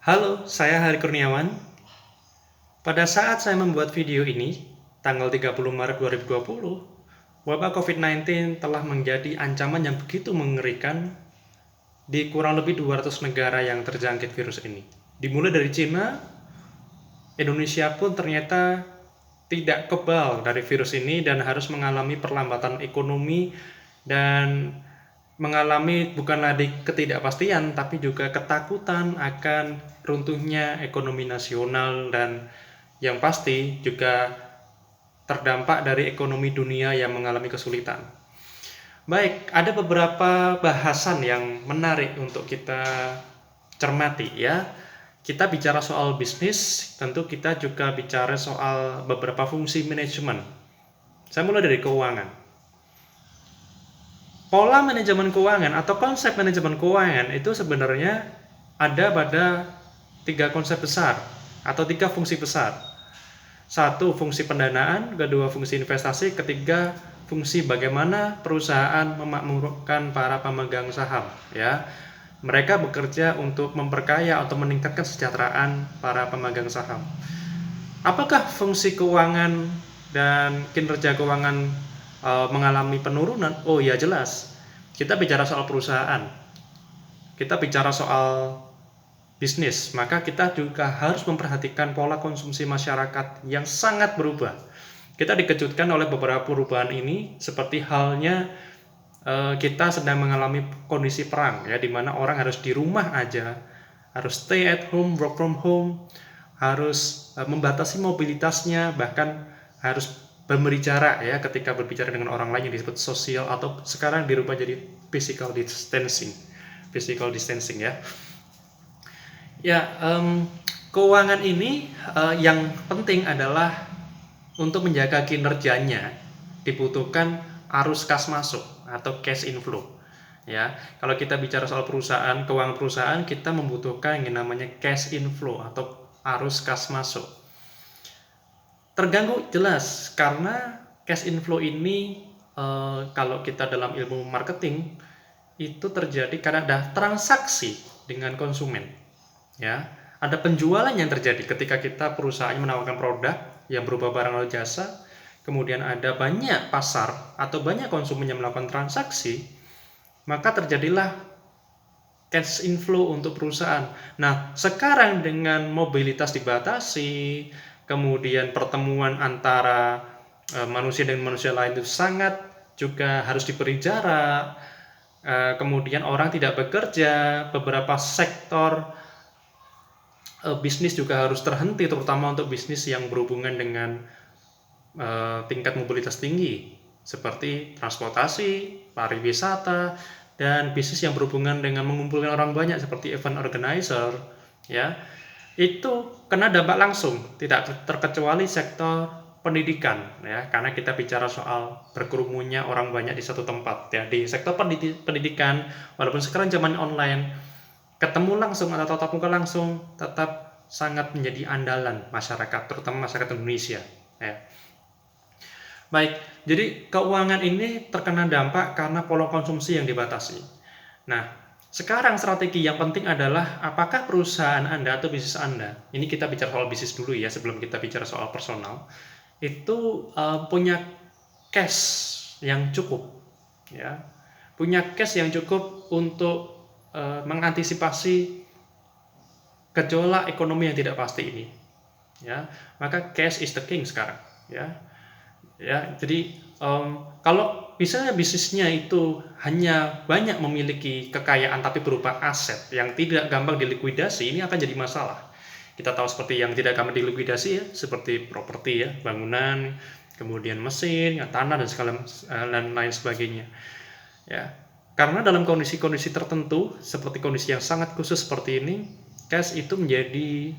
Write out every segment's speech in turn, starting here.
Halo, saya Hari Kurniawan. Pada saat saya membuat video ini, tanggal 30 Maret 2020, wabah COVID-19 telah menjadi ancaman yang begitu mengerikan di kurang lebih 200 negara yang terjangkit virus ini. Dimulai dari Cina, Indonesia pun ternyata tidak kebal dari virus ini dan harus mengalami perlambatan ekonomi dan mengalami bukan lagi ketidakpastian tapi juga ketakutan akan runtuhnya ekonomi nasional dan yang pasti juga terdampak dari ekonomi dunia yang mengalami kesulitan. Baik, ada beberapa bahasan yang menarik untuk kita cermati ya. Kita bicara soal bisnis, tentu kita juga bicara soal beberapa fungsi manajemen. Saya mulai dari keuangan. Pola manajemen keuangan atau konsep manajemen keuangan itu sebenarnya ada pada tiga konsep besar atau tiga fungsi besar. Satu, fungsi pendanaan, kedua, fungsi investasi, ketiga, fungsi bagaimana perusahaan memakmurkan para pemegang saham ya. Mereka bekerja untuk memperkaya atau meningkatkan kesejahteraan para pemegang saham. Apakah fungsi keuangan dan kinerja keuangan mengalami penurunan? Oh ya, jelas. Kita bicara soal perusahaan, kita bicara soal bisnis, maka kita juga harus memperhatikan pola konsumsi masyarakat yang sangat berubah. Kita dikejutkan oleh beberapa perubahan ini, seperti halnya kita sedang mengalami kondisi perang, ya, di mana orang harus di rumah aja, harus stay at home, work from home, harus membatasi mobilitasnya, bahkan harus memberi jarak ya ketika berbicara dengan orang lain yang disebut sosial atau sekarang dirubah jadi physical distancing ya. Ya, keuangan ini yang penting adalah untuk menjaga kinerjanya dibutuhkan arus kas masuk atau cash inflow. Ya, kalau kita bicara soal perusahaan, keuangan perusahaan, kita membutuhkan yang namanya cash inflow atau arus kas masuk. Terganggu jelas karena cash inflow ini kalau kita dalam ilmu marketing itu terjadi karena ada transaksi dengan konsumen. Ya, ada penjualan yang terjadi ketika kita perusahaan menawarkan produk yang berupa barang atau jasa, kemudian ada banyak pasar atau banyak konsumen yang melakukan transaksi, maka terjadilah cash inflow untuk perusahaan. Nah, sekarang dengan mobilitas dibatasi, kemudian pertemuan antara manusia dengan manusia lain itu sangat juga harus diberi jarak, kemudian orang tidak bekerja, beberapa sektor bisnis juga harus terhenti, terutama untuk bisnis yang berhubungan dengan tingkat mobilitas tinggi seperti transportasi, pariwisata, dan bisnis yang berhubungan dengan mengumpulkan orang banyak seperti event organizer ya, itu kena dampak langsung, tidak terkecuali sektor pendidikan ya, karena kita bicara soal berkerumunnya orang banyak di satu tempat ya. Di sektor pendidikan, walaupun sekarang zaman online, ketemu langsung atau tatap muka langsung tetap sangat menjadi andalan masyarakat, terutama masyarakat Indonesia ya. Baik, jadi keuangan ini terkena dampak karena pola konsumsi yang dibatasi. Nah, sekarang strategi yang penting adalah apakah perusahaan Anda atau bisnis Anda, ini kita bicara soal bisnis dulu ya sebelum kita bicara soal personal, itu punya cash yang cukup, ya, punya cash yang cukup untuk mengantisipasi gejolak ekonomi yang tidak pasti ini, ya. Maka cash is the king sekarang, ya. Ya, jadi kalau misalnya bisnisnya itu hanya banyak memiliki kekayaan tapi berupa aset yang tidak gampang dilikuidasi, ini akan jadi masalah. Kita tahu seperti yang tidak gampang dilikuidasi ya, seperti properti ya, bangunan, kemudian mesin, ya, tanah dan lain sebagainya. Ya, karena dalam kondisi-kondisi tertentu seperti kondisi yang sangat khusus seperti ini, cash itu menjadi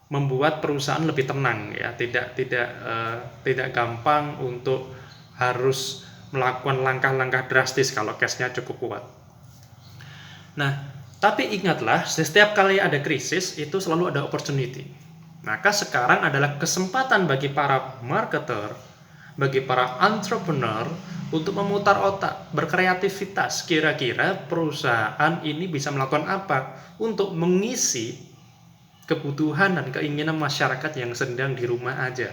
membuat perusahaan lebih tenang ya, tidak gampang untuk harus melakukan langkah-langkah drastis kalau cashnya cukup kuat. Nah, tapi ingatlah, setiap kali ada krisis itu selalu ada opportunity. Maka sekarang adalah kesempatan bagi para marketer bagi para entrepreneur untuk memutar otak, berkreativitas. Kira-kira perusahaan ini bisa melakukan apa untuk mengisi kebutuhan dan keinginan masyarakat yang sedang di rumah aja.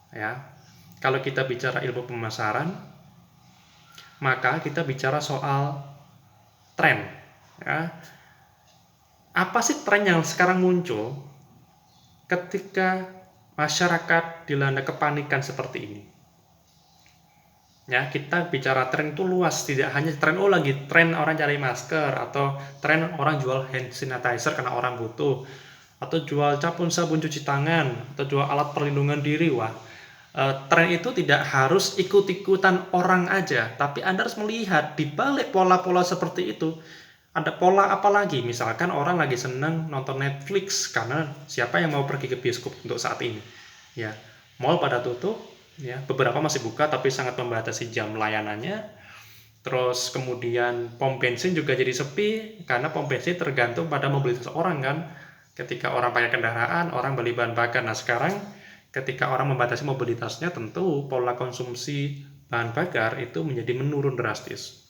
Ya, kalau kita bicara ilmu pemasaran, maka kita bicara soal tren. Ya, apa sih tren yang sekarang muncul ketika masyarakat dilanda kepanikan seperti ini? Ya, kita bicara tren itu luas, tidak hanya tren lagi tren orang cari masker, atau tren orang jual hand sanitizer karena orang butuh, atau jual sabun cuci tangan, atau jual alat perlindungan diri. Wah, tren itu tidak harus ikut-ikutan orang aja, tapi Anda harus melihat di balik pola-pola seperti itu ada pola apa lagi. Misalkan orang lagi senang nonton Netflix, karena siapa yang mau pergi ke bioskop untuk saat ini? Ya, mall pada tutup, ya, beberapa masih buka tapi sangat membatasi jam layanannya. Terus kemudian pom bensin juga jadi sepi karena pom bensin tergantung pada mobilitas orang kan. Ketika orang pakai kendaraan, orang beli bahan bakar. Nah, sekarang ketika orang membatasi mobilitasnya, tentu pola konsumsi bahan bakar itu menjadi menurun drastis.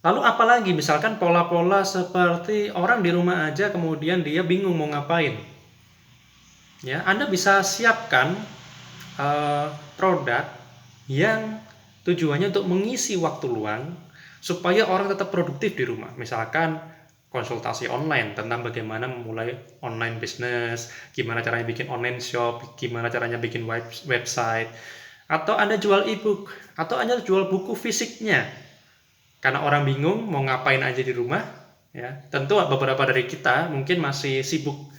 Lalu apalagi misalkan pola-pola seperti orang di rumah aja kemudian dia bingung mau ngapain. Ya, Anda bisa siapkan produk yang tujuannya untuk mengisi waktu luang supaya orang tetap produktif di rumah. Misalkan konsultasi online tentang bagaimana memulai online business, gimana caranya bikin online shop, gimana caranya bikin website, atau Anda jual ebook, atau Anda jual buku fisiknya. Karena orang bingung mau ngapain aja di rumah, ya. Tentu beberapa dari kita mungkin masih sibuk,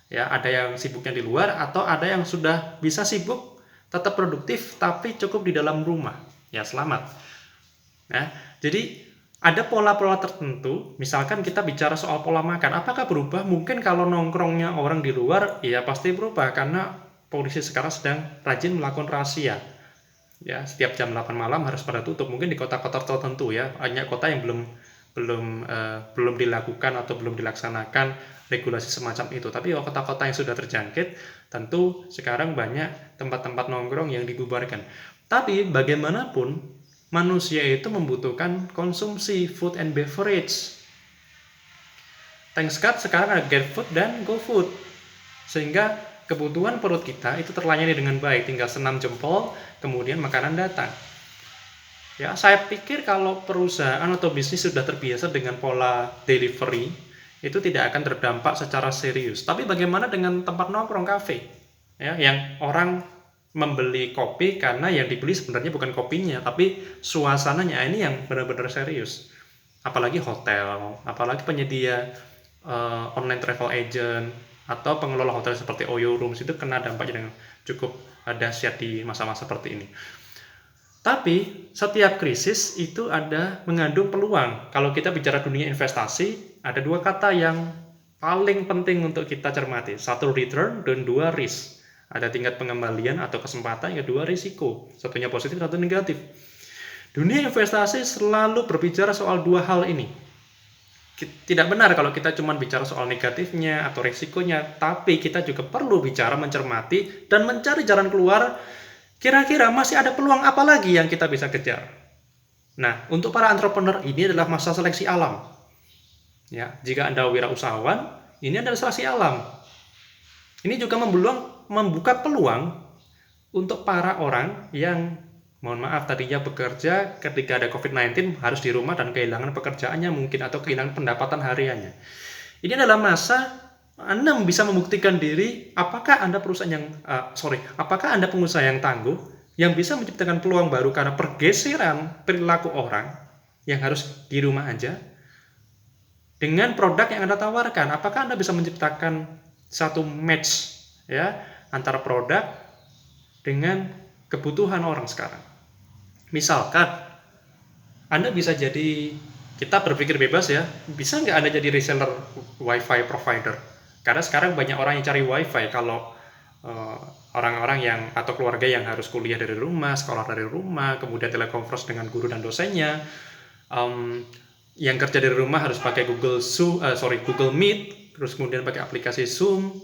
ya. Ada yang sibuknya di luar, atau ada yang sudah bisa sibuk tetap produktif tapi cukup di dalam rumah. Ya, selamat. Nah, jadi ada pola-pola tertentu. Misalkan kita bicara soal pola makan, apakah berubah? Mungkin kalau nongkrongnya orang di luar, ya pasti berubah karena polisi sekarang sedang rajin melakukan razia. Ya, setiap jam 8 malam harus pada tutup. Mungkin di kota-kota tertentu, ya, banyak kota yang belum dilakukan atau belum dilaksanakan regulasi semacam itu. Tapi kota-kota yang sudah terjangkit, tentu sekarang banyak tempat-tempat nongkrong yang dibubarkan. Tapi bagaimanapun manusia itu membutuhkan konsumsi food and beverage. Thanks God sekarang ada GrabFood dan GoFood, sehingga kebutuhan perut kita itu terlayani dengan baik, tinggal senam jempol, kemudian makanan datang. Ya, saya pikir kalau perusahaan atau bisnis sudah terbiasa dengan pola delivery, itu tidak akan terdampak secara serius. Tapi bagaimana dengan tempat nongkrong, kafe? Ya, yang orang membeli kopi karena yang dibeli sebenarnya bukan kopinya, tapi suasananya. Ini yang benar-benar serius. Apalagi hotel, apalagi penyedia online travel agent, atau pengelola hotel seperti Oyo Rooms, itu kena dampaknya dengan cukup dahsyat di masa-masa seperti ini. Tapi setiap krisis itu ada mengandung peluang. Kalau kita bicara dunia investasi, ada dua kata yang paling penting untuk kita cermati. Satu return dan dua risk. Ada tingkat pengembalian atau kesempatan, yang kedua risiko. Satunya positif, satu negatif. Dunia investasi selalu berbicara soal dua hal ini. Tidak benar kalau kita cuma bicara soal negatifnya atau resikonya, tapi kita juga perlu bicara, mencermati, dan mencari jalan keluar. Kira-kira masih ada peluang apa lagi yang kita bisa kejar? Nah, untuk para entrepreneur ini adalah masa seleksi alam. Ya, jika Anda wirausahawan, ini adalah seleksi alam. Ini juga membuka peluang untuk para orang yang, mohon maaf, tadinya bekerja ketika ada COVID-19 harus di rumah dan kehilangan pekerjaannya mungkin, atau kehilangan pendapatan hariannya. Ini adalah masa Anda bisa membuktikan diri, apakah Anda apakah Anda pengusaha yang tangguh, yang bisa menciptakan peluang baru karena pergeseran perilaku orang yang harus di rumah aja, dengan produk yang Anda tawarkan. Apakah Anda bisa menciptakan satu match, ya, antara produk dengan kebutuhan orang sekarang. Misalkan Anda bisa jadi, kita berpikir bebas ya, bisa nggak Anda jadi reseller wifi provider? Karena sekarang banyak orang yang cari wifi. Kalau orang-orang yang atau keluarga yang harus kuliah dari rumah, sekolah dari rumah, kemudian telekonferensi dengan guru dan dosennya, yang kerja dari rumah harus pakai Google Meet, terus kemudian pakai aplikasi Zoom,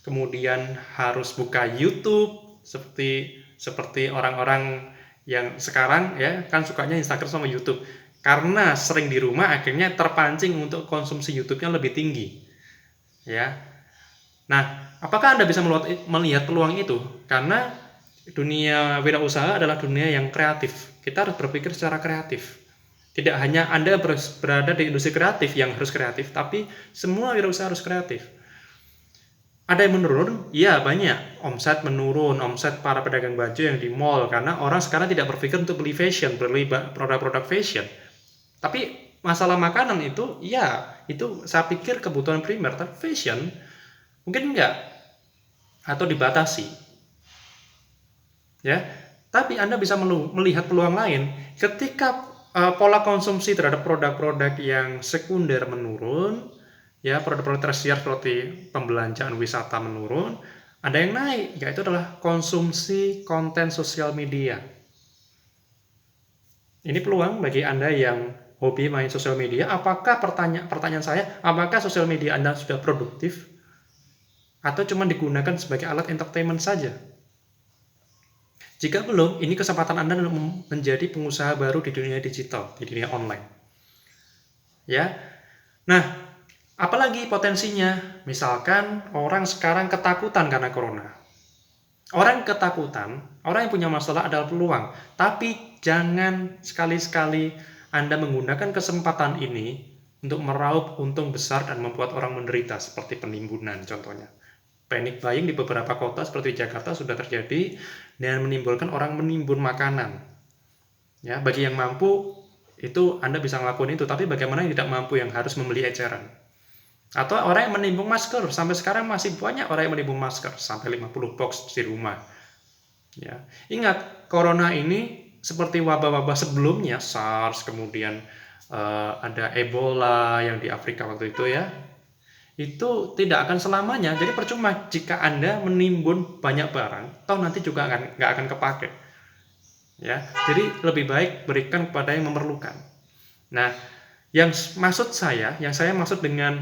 kemudian harus buka YouTube seperti seperti orang-orang yang sekarang ya kan sukanya Instagram sama YouTube. Karena sering di rumah akhirnya terpancing untuk konsumsi YouTube-nya lebih tinggi. Ya. Nah, apakah Anda bisa melihat peluang itu? Karena dunia wirausaha adalah dunia yang kreatif. Kita harus berpikir secara kreatif. Tidak hanya Anda berada di industri kreatif yang harus kreatif, tapi semua wirausaha harus kreatif. Ada yang menurun? Ya, banyak. Omset menurun, omset para pedagang baju yang di mall, karena orang sekarang tidak berpikir untuk beli fashion, beli produk-produk fashion. Tapi masalah makanan itu, ya, itu saya pikir kebutuhan primer, tapi fashion mungkin enggak, atau dibatasi. Ya, tapi Anda bisa melihat peluang lain ketika pola konsumsi terhadap produk-produk yang sekunder menurun, ya produk-produk tersier seperti pembelanjaan wisata menurun, ada yang naik, yaitu adalah konsumsi konten sosial media. Ini peluang bagi Anda yang hobi main sosial media. Apakah pertanyaan saya, apakah sosial media Anda sudah produktif atau cuma digunakan sebagai alat entertainment saja? Jika belum, ini kesempatan Anda menjadi pengusaha baru di dunia digital, di dunia online. Ya. Nah, apalagi potensinya? Misalkan orang sekarang ketakutan karena corona. Orang ketakutan, orang yang punya masalah adalah peluang. Tapi jangan sekali-sekali Anda menggunakan kesempatan ini untuk meraup untung besar dan membuat orang menderita, seperti penimbunan contohnya. Panic buying di beberapa kota seperti Jakarta sudah terjadi dan menimbulkan orang menimbun makanan. Ya, bagi yang mampu itu Anda bisa ngelakuin itu, tapi bagaimana yang tidak mampu yang harus membeli eceran? Atau orang yang menimbun masker, sampai sekarang masih banyak orang yang menimbun masker sampai 50 box di rumah. Ya, ingat corona ini seperti wabah-wabah sebelumnya, SARS, kemudian ada Ebola yang di Afrika waktu itu ya. Itu tidak akan selamanya. Jadi percuma jika Anda menimbun banyak barang, toh nanti juga nggak akan kepake. Ya, jadi lebih baik berikan kepada yang memerlukan. Nah, yang saya maksud dengan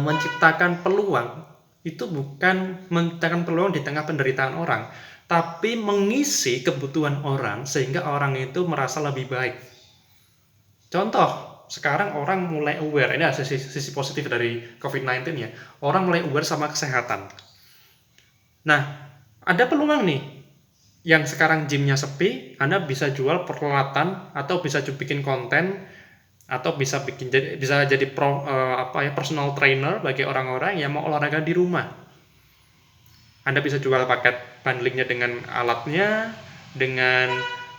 menciptakan peluang itu bukan menciptakan peluang di tengah penderitaan orang, tapi mengisi kebutuhan orang sehingga orang itu merasa lebih baik. Contoh, sekarang orang mulai aware, ini ada sisi positif dari COVID-19 ya, orang mulai aware sama kesehatan. Nah, ada peluang nih, yang sekarang gymnya sepi, Anda bisa jual peralatan atau bisa bikin konten atau bisa jadi personal trainer bagi orang-orang yang mau olahraga di rumah. Anda bisa jual paket bundlingnya dengan alatnya, dengan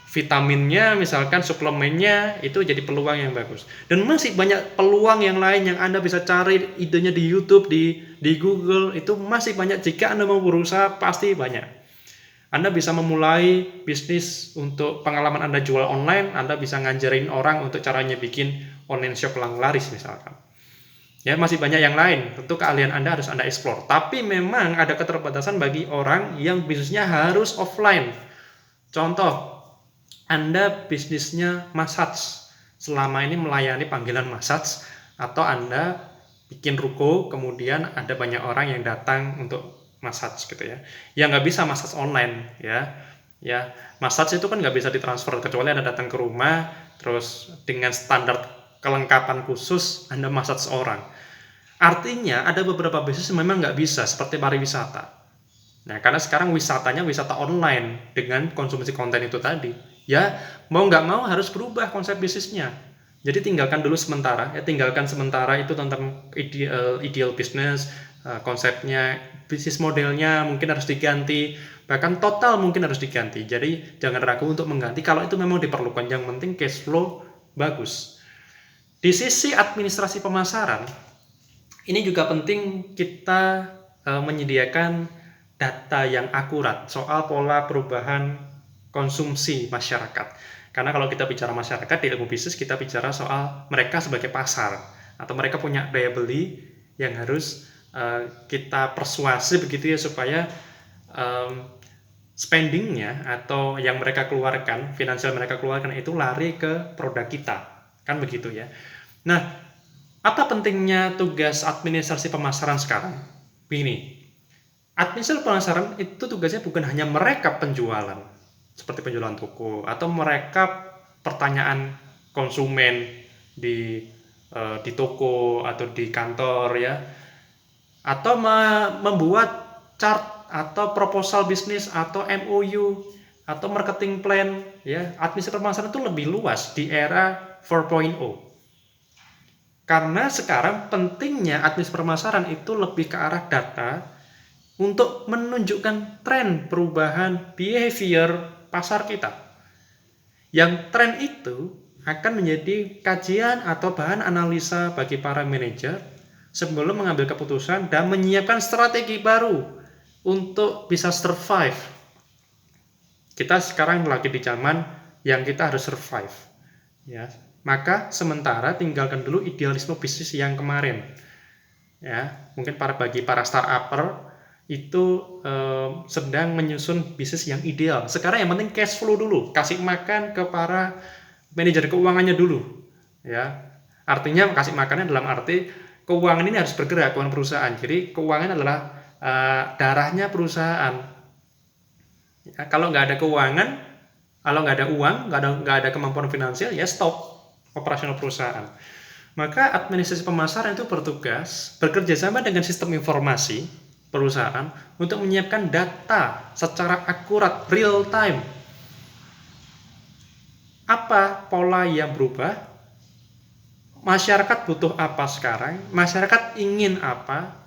vitaminnya, misalkan suplemennya, itu jadi peluang yang bagus. Dan masih banyak peluang yang lain yang Anda bisa cari idenya di YouTube, di Google, itu masih banyak. Jika Anda mau berusaha, pasti banyak. Anda bisa memulai bisnis untuk pengalaman Anda jual online, Anda bisa ngajarin orang untuk caranya bikin online shop laris misalkan. Ya, masih banyak yang lain. Tentu keahlian Anda harus Anda explore. Tapi memang ada keterbatasan bagi orang yang bisnisnya harus offline. Contoh, Anda bisnisnya massage, selama ini melayani panggilan massage, atau Anda bikin ruko, kemudian ada banyak orang yang datang untuk massage gitu ya. Ya nggak bisa massage online ya. Ya, massage itu kan nggak bisa ditransfer kecuali Anda datang ke rumah, terus dengan standar kelengkapan khusus Anda massage orang. Artinya ada beberapa bisnis yang memang nggak bisa, seperti pariwisata. Nah, karena sekarang wisatanya wisata online dengan konsumsi konten itu tadi. Ya, mau nggak mau harus berubah konsep bisnisnya. Jadi tinggalkan dulu sementara, ya tinggalkan sementara itu tentang ideal bisnis, konsepnya, bisnis modelnya mungkin harus diganti, bahkan total mungkin harus diganti. Jadi jangan ragu untuk mengganti kalau itu memang diperlukan. Yang penting cash flow bagus. Di sisi administrasi pemasaran, ini juga penting kita menyediakan data yang akurat soal pola perubahan konsumsi masyarakat. Karena kalau kita bicara masyarakat di ilmu bisnis, kita bicara soal mereka sebagai pasar, atau mereka punya daya beli yang harus kita persuasi begitu ya, supaya spendingnya atau yang mereka keluarkan, finansial mereka keluarkan itu lari ke produk kita, kan begitu ya. Nah, apa pentingnya tugas administrasi pemasaran sekarang? Begini, Administrator pemasaran itu tugasnya bukan hanya merekap penjualan, seperti penjualan toko, atau merekap pertanyaan konsumen di di toko atau di kantor ya, atau membuat chart atau proposal bisnis atau MOU atau marketing plan ya. Administrator pemasaran itu lebih luas di era 4.0. Karena sekarang pentingnya administrator pemasaran itu lebih ke arah data untuk menunjukkan tren perubahan behavior pasar kita. Yang tren itu akan menjadi kajian atau bahan analisa bagi para manajer sebelum mengambil keputusan dan menyiapkan strategi baru untuk bisa survive. Kita sekarang lagi di zaman yang kita harus survive. Ya, maka sementara tinggalkan dulu idealisme bisnis yang kemarin. Ya, mungkin bagi para startupper itu sedang menyusun bisnis yang ideal. Sekarang yang penting cash flow dulu, kasih makan ke para manajer keuangannya dulu. Ya, artinya kasih makannya dalam arti keuangan ini harus bergerak, keuangan perusahaan. Jadi keuangan adalah darahnya perusahaan. Ya, kalau nggak ada keuangan, kalau nggak ada uang, nggak ada kemampuan finansial, ya stop operasional perusahaan. Maka administrasi pemasaran itu bertugas bekerja sama dengan sistem informasi perusahaan untuk menyiapkan data secara akurat, real time. Apa pola yang berubah? Masyarakat butuh apa sekarang? Masyarakat ingin apa?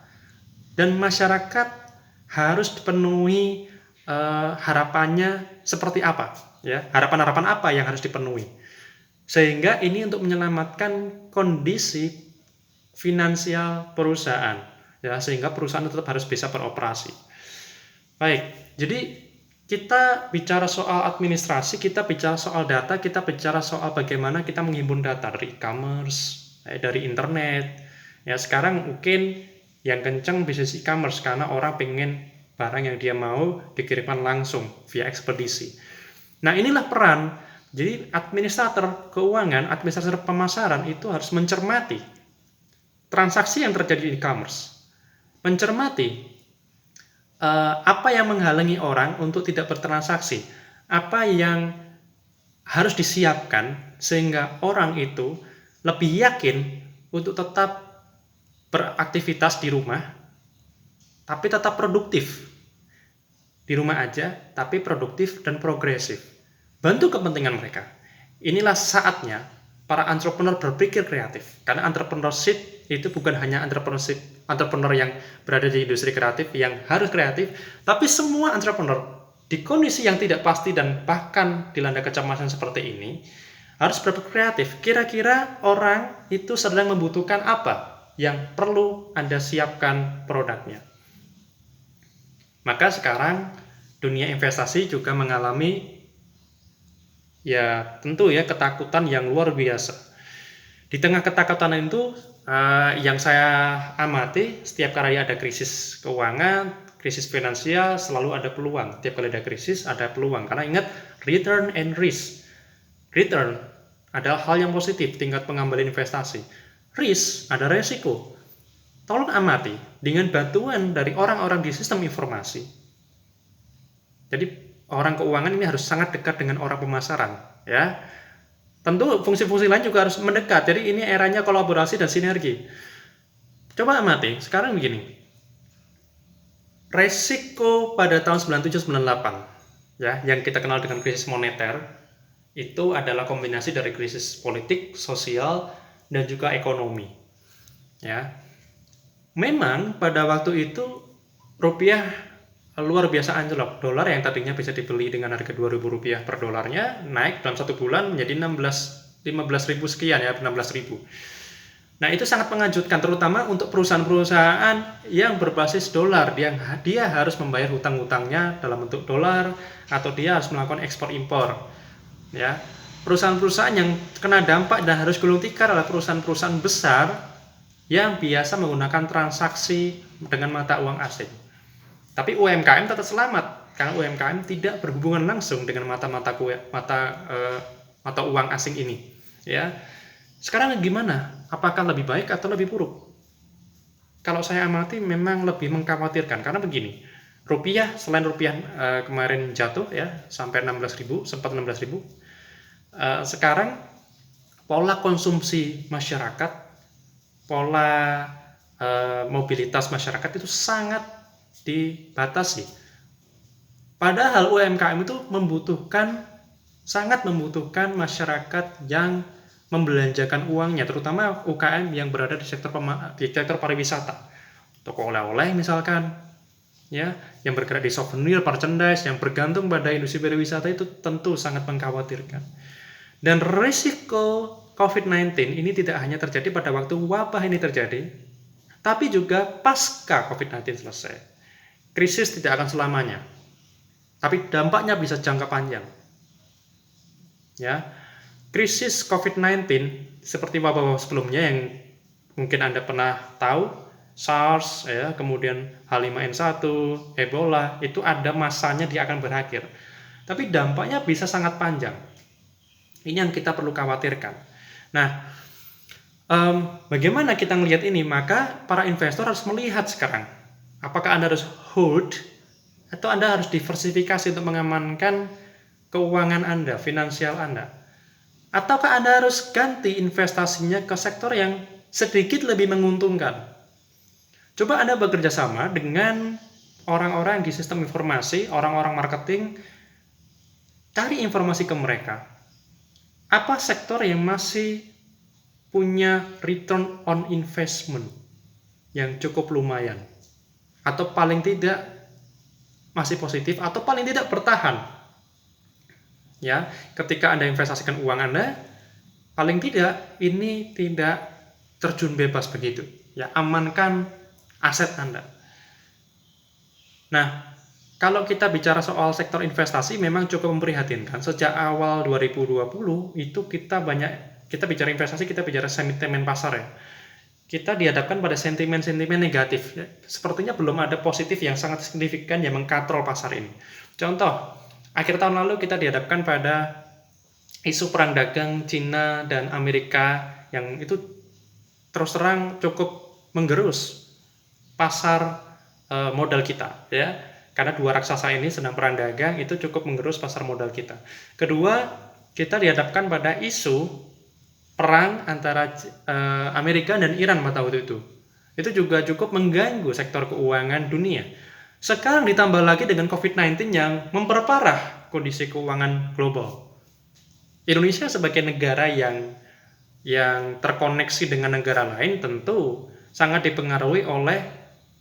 Dan masyarakat harus dipenuhi harapannya seperti apa? Ya, harapan-harapan apa yang harus dipenuhi? Sehingga ini untuk menyelamatkan kondisi finansial perusahaan, ya, sehingga perusahaan tetap harus bisa beroperasi. Baik, jadi kita bicara soal administrasi, kita bicara soal data, kita bicara soal bagaimana kita menghimpun data dari e-commerce, dari internet. Ya, sekarang mungkin yang kencang bisnis e-commerce karena orang pengen barang yang dia mau dikirimkan langsung via ekspedisi. Nah, inilah peran. Jadi administrator keuangan, administrator pemasaran itu harus mencermati transaksi yang terjadi di e-commerce. Mencermati apa yang menghalangi orang untuk tidak bertransaksi. Apa yang harus disiapkan sehingga orang itu lebih yakin untuk tetap beraktivitas di rumah, tapi tetap produktif. Di rumah aja, tapi produktif dan progresif. Bantu kepentingan mereka. Inilah saatnya para entrepreneur berpikir kreatif. Karena entrepreneurship itu bukan hanya entrepreneur yang berada di industri kreatif yang harus kreatif, tapi semua entrepreneur di kondisi yang tidak pasti dan bahkan dilanda kecemasan seperti ini harus berpikir kreatif. Kira-kira orang itu sedang membutuhkan apa yang perlu Anda siapkan produknya. Maka sekarang dunia investasi juga mengalami ya tentu ya ketakutan yang luar biasa. Di tengah ketakutan itu yang saya amati setiap kali ada krisis keuangan, krisis finansial selalu ada peluang. Setiap kali ada krisis ada peluang. Karena ingat return and risk. Return adalah hal yang positif, tingkat pengembalian investasi. Risk ada resiko. Tolong amati dengan bantuan dari orang-orang di sistem informasi. Jadi orang keuangan ini harus sangat dekat dengan orang pemasaran, ya. Tentu fungsi-fungsi lain juga harus mendekat. Jadi ini eranya kolaborasi dan sinergi. Coba amati, sekarang begini. Resiko pada tahun 97-98, ya, yang kita kenal dengan krisis moneter, itu adalah kombinasi dari krisis politik, sosial, dan juga ekonomi. Ya. Memang pada waktu itu rupiah luar biasa anjlok. Dolar yang tadinya bisa dibeli dengan harga Rp2.000 per dolarnya naik dalam 1 bulan menjadi 15.000 sekian ya, 16.000. Nah, itu sangat mengejutkan terutama untuk perusahaan-perusahaan yang berbasis dolar. Dia harus membayar hutang-hutangnya dalam bentuk dolar atau dia harus melakukan ekspor impor. Ya. Perusahaan-perusahaan yang kena dampak dan harus gulung tikar adalah perusahaan-perusahaan besar yang biasa menggunakan transaksi dengan mata uang asing. Tapi UMKM tetap selamat karena UMKM tidak berhubungan langsung dengan mata uang asing ini. Ya, sekarang gimana? Apakah lebih baik atau lebih buruk? Kalau saya amati memang lebih mengkhawatirkan karena begini. rupiah, selain rupiah kemarin jatuh ya sampai 16.000, sempat 16.000. Sekarang pola konsumsi masyarakat, pola mobilitas masyarakat itu sangat dibatasi. Padahal UMKM itu sangat membutuhkan masyarakat yang membelanjakan uangnya, terutama UKM yang berada di sektor pariwisata, toko oleh-oleh misalkan, ya, yang bergerak di souvenir, merchandise, yang bergantung pada industri pariwisata itu tentu sangat mengkhawatirkan. Dan risiko COVID-19 ini tidak hanya terjadi pada waktu wabah ini terjadi, tapi juga pasca COVID-19 selesai. Krisis tidak akan selamanya, tapi dampaknya bisa jangka panjang. Ya, krisis COVID-19 seperti wabah sebelumnya yang mungkin Anda pernah tahu, SARS, ya, kemudian H5N1, Ebola, itu ada masanya dia akan berakhir. Tapi dampaknya bisa sangat panjang. Ini yang kita perlu khawatirkan. Nah, bagaimana kita melihat ini? Maka para investor harus melihat sekarang, apakah Anda harus hold atau Anda harus diversifikasi untuk mengamankan keuangan Anda, finansial Anda. Ataukah Anda harus ganti investasinya ke sektor yang sedikit lebih menguntungkan? Coba Anda bekerja sama dengan orang-orang di sistem informasi, orang-orang marketing, cari informasi ke mereka. Apa sektor yang masih punya return on investment yang cukup lumayan? Atau paling tidak masih positif, atau paling tidak bertahan? Ya, ketika Anda investasikan uang Anda, paling tidak ini tidak terjun bebas begitu. Ya, amankan aset Anda. Nah, kalau kita bicara soal sektor investasi memang cukup memprihatinkan. Sejak awal 2020 itu kita bicara investasi, kita bicara sentimen pasar ya. Kita dihadapkan pada sentimen-sentimen negatif. Ya. Sepertinya belum ada positif yang sangat signifikan yang mengkatrol pasar ini. Contoh, akhir tahun lalu kita dihadapkan pada isu perang dagang Cina dan Amerika yang itu terus terang cukup menggerus pasar modal kita, ya. Karena dua raksasa ini sedang perang dagang, itu cukup menggerus pasar modal kita. Kedua, kita dihadapkan pada isu perang antara Amerika dan Iran pada waktu itu. Itu juga cukup mengganggu sektor keuangan dunia. Sekarang ditambah lagi dengan COVID-19 yang memperparah kondisi keuangan global. Indonesia sebagai negara yang terkoneksi dengan negara lain tentu sangat dipengaruhi oleh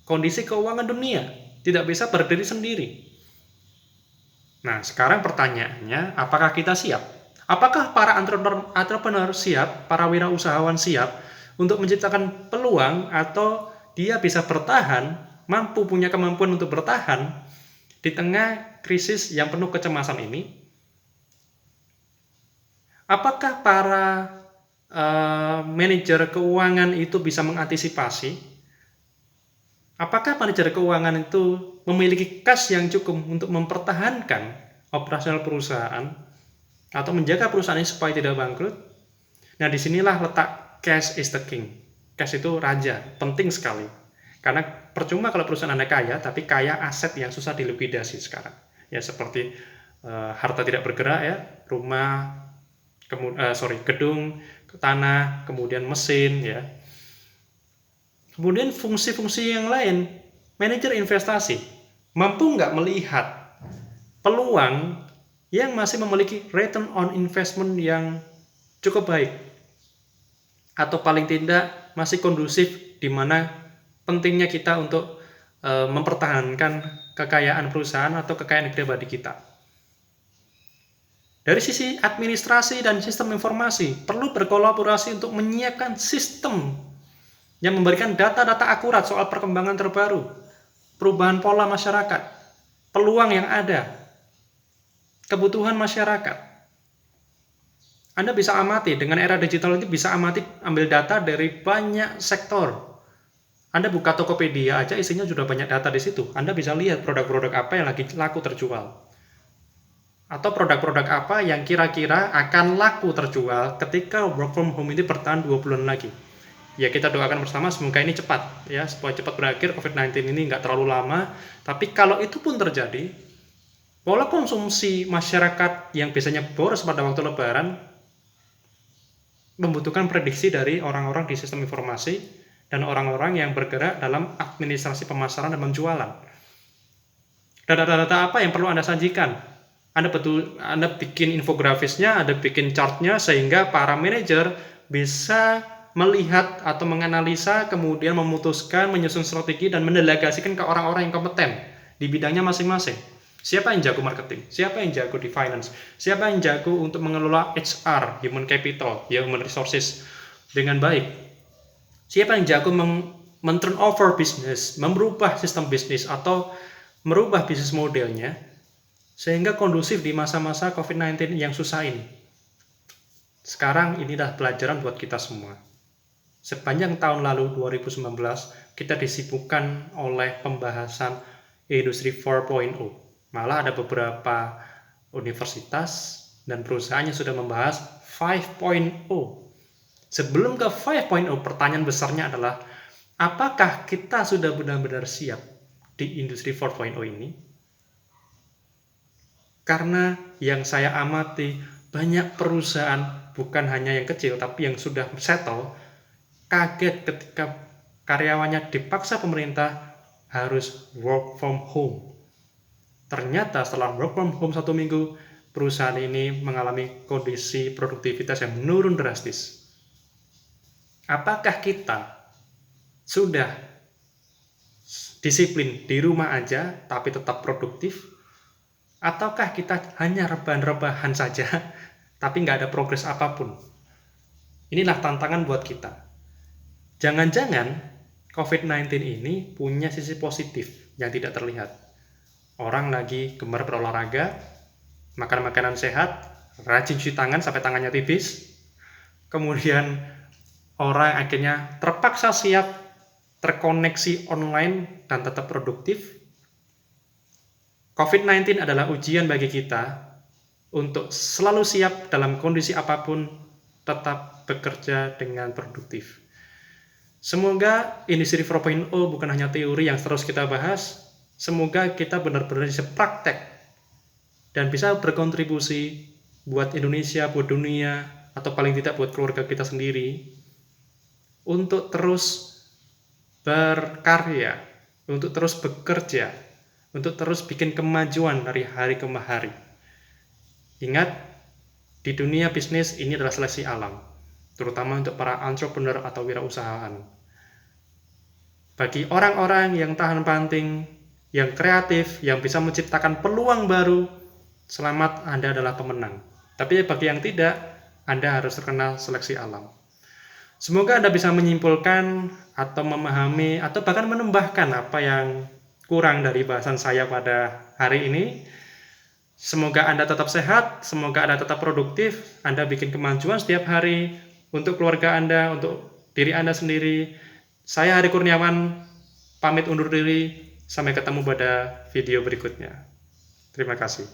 kondisi keuangan dunia. Tidak bisa berdiri sendiri. Nah, sekarang pertanyaannya, apakah kita siap? Apakah para entrepreneur siap, para wirausahawan siap untuk menciptakan peluang atau dia bisa bertahan, punya kemampuan untuk bertahan di tengah krisis yang penuh kecemasan ini? Apakah para manajer keuangan itu bisa mengantisipasi? Apakah manajer keuangan itu memiliki kas yang cukup untuk mempertahankan operasional perusahaan atau menjaga perusahaan ini supaya tidak bangkrut? Nah, disinilah letak cash is the king. Cash itu raja, penting sekali. Karena percuma kalau perusahaan Anda kaya, tapi kaya aset yang susah dilikuidasi sekarang. Ya, seperti harta tidak bergerak ya, rumah, gedung, tanah, kemudian mesin ya. Kemudian fungsi-fungsi yang lain, manajer investasi mampu nggak melihat peluang yang masih memiliki return on investment yang cukup baik, atau paling tidak masih kondusif, di mana pentingnya kita untuk mempertahankan kekayaan perusahaan atau kekayaan pribadi kita. Dari sisi administrasi dan sistem informasi, perlu berkolaborasi untuk menyiapkan sistem yang memberikan data-data akurat soal perkembangan terbaru, perubahan pola masyarakat, peluang yang ada, kebutuhan masyarakat. Anda bisa amati, dengan era digital itu bisa ambil data dari banyak sektor. Anda buka Tokopedia aja isinya sudah banyak data di situ. Anda bisa lihat produk-produk apa yang lagi laku terjual. Atau produk-produk apa yang kira-kira akan laku terjual ketika work from home ini bertahan 2 bulan lagi. Ya kita doakan bersama semoga ini cepat ya, supaya cepat berakhir COVID-19 ini nggak terlalu lama. Tapi kalau itu pun terjadi, pola konsumsi masyarakat yang biasanya boros pada waktu Lebaran membutuhkan prediksi dari orang-orang di sistem informasi dan orang-orang yang bergerak dalam administrasi pemasaran dan penjualan. Data-data apa yang perlu Anda sajikan? Anda bikin infografisnya, Anda bikin chartnya, sehingga para manajer bisa melihat atau menganalisa, kemudian memutuskan, menyusun strategi, dan mendelegasikan ke orang-orang yang kompeten di bidangnya masing-masing. Siapa yang jago marketing? Siapa yang jago di finance? Siapa yang jago untuk mengelola HR, human capital, human resources dengan baik? Siapa yang jago men-turn over bisnis, merubah sistem bisnis atau merubah bisnis modelnya sehingga kondusif di masa-masa COVID-19 yang susah ini. Sekarang inilah pelajaran buat kita semua. Sepanjang tahun lalu 2019 kita disibukkan oleh pembahasan industri 4.0. Malah ada beberapa universitas dan perusahaan yang sudah membahas 5.0. Sebelum ke 5.0, pertanyaan besarnya adalah apakah kita sudah benar-benar siap di industri 4.0 ini? Karena yang saya amati, banyak perusahaan, bukan hanya yang kecil, tapi yang sudah settle, kaget ketika karyawannya dipaksa pemerintah harus work from home. Ternyata setelah work from home 1 minggu, perusahaan ini mengalami kondisi produktivitas yang menurun drastis. Apakah kita sudah disiplin di rumah aja, tapi tetap produktif? Ataukah kita hanya rebahan-rebahan saja, tapi nggak ada progres apapun? Inilah tantangan buat kita. Jangan-jangan COVID-19 ini punya sisi positif yang tidak terlihat. Orang lagi gemar berolahraga, makan makanan sehat, rajin cuci tangan sampai tangannya tipis, kemudian orang akhirnya terpaksa siap terkoneksi online dan tetap produktif. COVID-19 adalah ujian bagi kita untuk selalu siap dalam kondisi apapun, tetap bekerja dengan produktif. Semoga industri 4.0 bukan hanya teori yang terus kita bahas, semoga kita benar-benar bisa praktek dan bisa berkontribusi buat Indonesia, buat dunia, atau paling tidak buat keluarga kita sendiri, untuk terus berkarya, untuk terus bekerja, untuk terus bikin kemajuan dari hari ke hari. Ingat, di dunia bisnis ini adalah seleksi alam, terutama untuk para entrepreneur atau wirausahaan. Bagi orang-orang yang tahan banting, yang kreatif, yang bisa menciptakan peluang baru, selamat, Anda adalah pemenang. Tapi bagi yang tidak, Anda harus terkena seleksi alam. Semoga Anda bisa menyimpulkan atau memahami atau bahkan menambahkan apa yang kurang dari bahasan saya pada hari ini. Semoga Anda tetap sehat, semoga Anda tetap produktif, Anda bikin kemajuan setiap hari untuk keluarga Anda, untuk diri Anda sendiri. Saya Hari Kurniawan, pamit undur diri, sampai ketemu pada video berikutnya. Terima kasih.